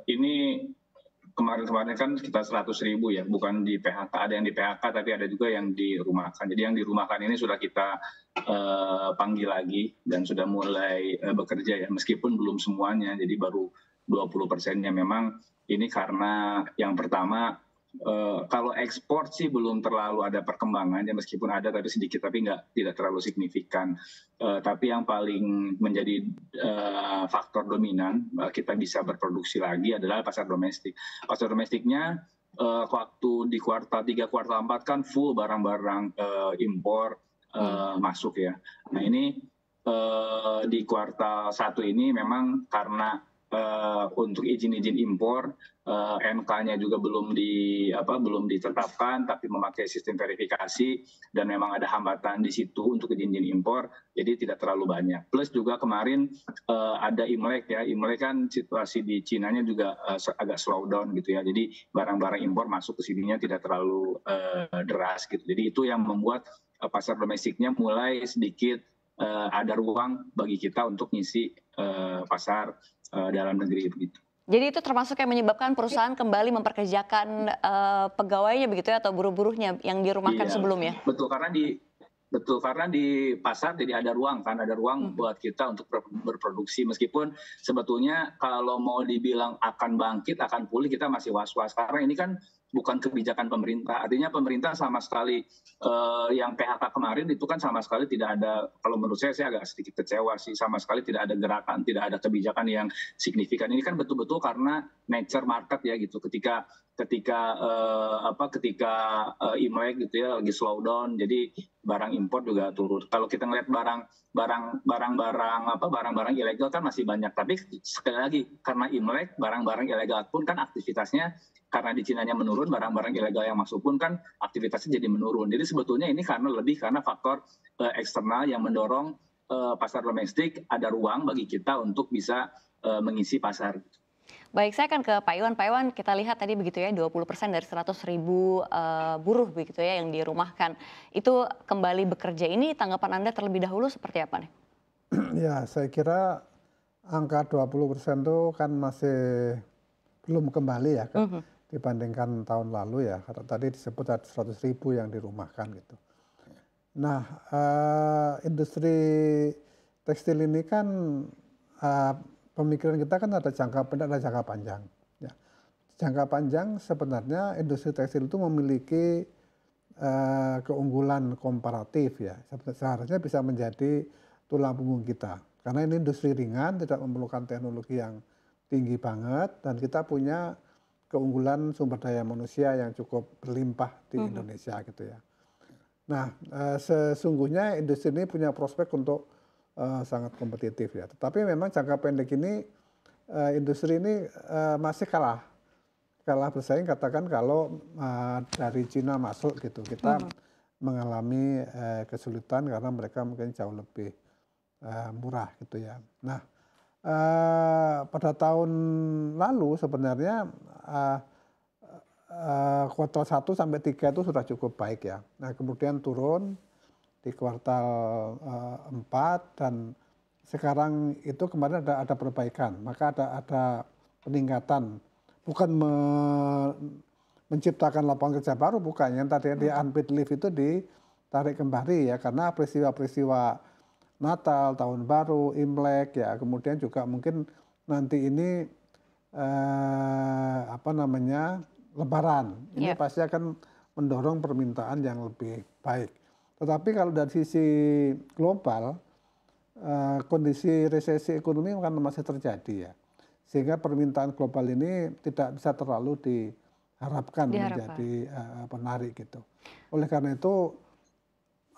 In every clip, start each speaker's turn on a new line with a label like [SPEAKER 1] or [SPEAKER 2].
[SPEAKER 1] ini kemarin-kemarin kan sekitar 100.000 ya, bukan di PHK, ada yang di PHK tapi ada juga yang dirumahkan. Jadi yang dirumahkan ini sudah kita panggil lagi dan sudah mulai bekerja ya, meskipun belum semuanya, jadi baru 20%-nya. Memang ini karena yang pertama, kalau ekspor sih belum terlalu ada perkembangannya, meskipun ada tapi sedikit, tapi tidak terlalu signifikan. Tapi yang paling menjadi faktor dominan kita bisa berproduksi lagi adalah pasar domestik. Pasar domestiknya waktu di kuartal 3, kuartal 4 kan full barang-barang impor masuk ya. Nah ini di kuartal 1 ini memang karena untuk izin-izin impor MK-nya juga belum ditetapkan, tapi memakai sistem verifikasi dan memang ada hambatan di situ untuk izin-izin impor, jadi tidak terlalu banyak. Plus juga kemarin ada Imlek ya, Imlek kan situasi di Cina-nya juga agak slow down gitu ya, jadi barang-barang impor masuk ke sininya tidak terlalu deras gitu. Jadi itu yang membuat pasar domestiknya mulai sedikit ada ruang bagi kita untuk ngisi pasar dalam negeri begitu.
[SPEAKER 2] Jadi itu termasuk yang menyebabkan perusahaan kembali memperkerjakan pegawainya begitu ya, atau buruh-buruhnya yang dirumahkan sebelumnya?
[SPEAKER 1] Betul, karena di pasar jadi ada ruang kan, ada ruang buat kita untuk berproduksi, meskipun sebetulnya kalau mau dibilang akan bangkit, akan pulih, kita masih was-was karena ini kan bukan kebijakan pemerintah. Artinya pemerintah sama sekali yang PHK kemarin itu kan sama sekali tidak ada, kalau menurut saya agak sedikit kecewa sih, sama sekali tidak ada gerakan, tidak ada kebijakan yang signifikan. Ini kan betul-betul karena nature market ya gitu. Ketika Imlek gitu ya lagi slow down, jadi barang impor juga turun. Kalau kita ngelihat barang-barang ilegal kan masih banyak, tapi sekali lagi karena Imlek barang-barang ilegal pun kan aktivitasnya, karena di Cina-nya menurun, barang-barang ilegal yang masuk pun kan aktivitasnya jadi menurun. Jadi sebetulnya ini karena faktor eksternal yang mendorong pasar domestik ada ruang bagi kita untuk bisa mengisi pasar.
[SPEAKER 2] Baik, saya akan ke Pak Iwan. Pak Iwan, kita lihat tadi begitu ya, 20% dari 100.000 buruh begitu ya yang dirumahkan. Itu kembali bekerja, ini tanggapan Anda terlebih dahulu seperti apa nih?
[SPEAKER 3] Ya, saya kira angka 20% itu kan masih belum kembali ya kan, dibandingkan tahun lalu ya. Tadi disebut ada 100.000 yang dirumahkan gitu. Nah, industri tekstil ini kan pemikiran kita kan ada jangka pendek, ada jangka panjang. Ya. Jangka panjang sebenarnya industri tekstil itu memiliki keunggulan komparatif ya. Seharusnya bisa menjadi tulang punggung kita. Karena ini industri ringan, tidak memerlukan teknologi yang tinggi banget, dan kita punya keunggulan sumber daya manusia yang cukup berlimpah di Indonesia gitu ya. Nah, sesungguhnya industri ini punya prospek untuk sangat kompetitif ya. Tetapi memang jangka pendek ini industri ini masih kalah bersaing, katakan kalau dari Cina masuk gitu, kita mengalami kesulitan karena mereka mungkin jauh lebih murah gitu ya. Nah, pada tahun lalu sebenarnya kuartal 1 sampai 3 itu sudah cukup baik ya. Nah, kemudian turun di kuartal 4 dan sekarang itu kemarin ada perbaikan, maka ada peningkatan, bukan menciptakan lapangan kerja baru, bukan, yang tadi di unpaid leave itu ditarik kembali ya, karena peristiwa-peristiwa Natal, Tahun Baru, Imlek ya, kemudian juga mungkin nanti ini Lebaran, ini pasti akan mendorong permintaan yang lebih baik. Tetapi kalau dari sisi global, kondisi resesi ekonomi kan masih terjadi ya. Sehingga permintaan global ini tidak bisa terlalu diharapkan menjadi menarik gitu. Oleh karena itu,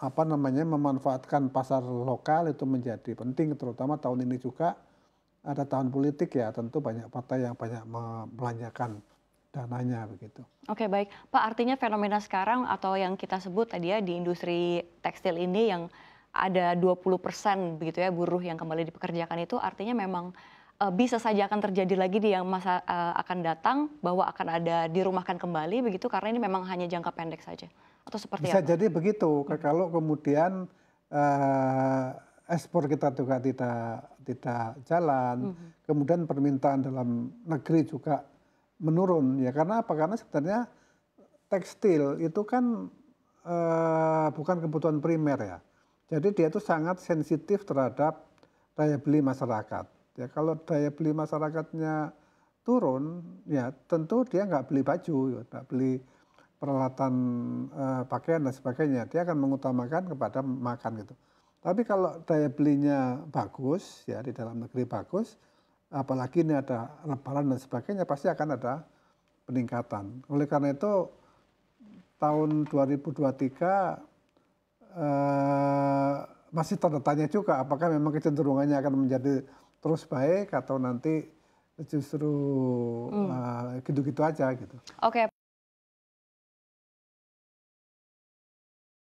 [SPEAKER 3] memanfaatkan pasar lokal itu menjadi penting, terutama tahun ini juga ada tahun politik ya, tentu banyak partai yang banyak membelanjakan dananya begitu.
[SPEAKER 2] Oke, baik. Pak, artinya fenomena sekarang atau yang kita sebut tadi ya di industri tekstil ini yang ada 20% begitu ya buruh yang kembali dipekerjakan, itu artinya memang bisa saja akan terjadi lagi di yang masa akan datang, bahwa akan ada dirumahkan kembali begitu, karena ini memang hanya jangka pendek saja, atau seperti
[SPEAKER 3] bisa
[SPEAKER 2] apa?
[SPEAKER 3] Jadi begitu. Kalau kemudian ekspor kita juga tidak jalan, kemudian permintaan dalam negeri juga menurun. Ya karena apa? Karena sebenarnya tekstil itu kan bukan kebutuhan primer ya. Jadi dia itu sangat sensitif terhadap daya beli masyarakat. Ya kalau daya beli masyarakatnya turun, ya tentu dia nggak beli baju, nggak beli peralatan pakaian dan sebagainya. Dia akan mengutamakan kepada makan gitu. Tapi kalau daya belinya bagus, ya di dalam negeri bagus, apalagi ini ada lebaran dan sebagainya, pasti akan ada peningkatan. Oleh karena itu tahun 2023 masih tanda tanya juga apakah memang kecenderungannya akan menjadi terus baik atau nanti justru gitu-gitu aja gitu.
[SPEAKER 2] Oke.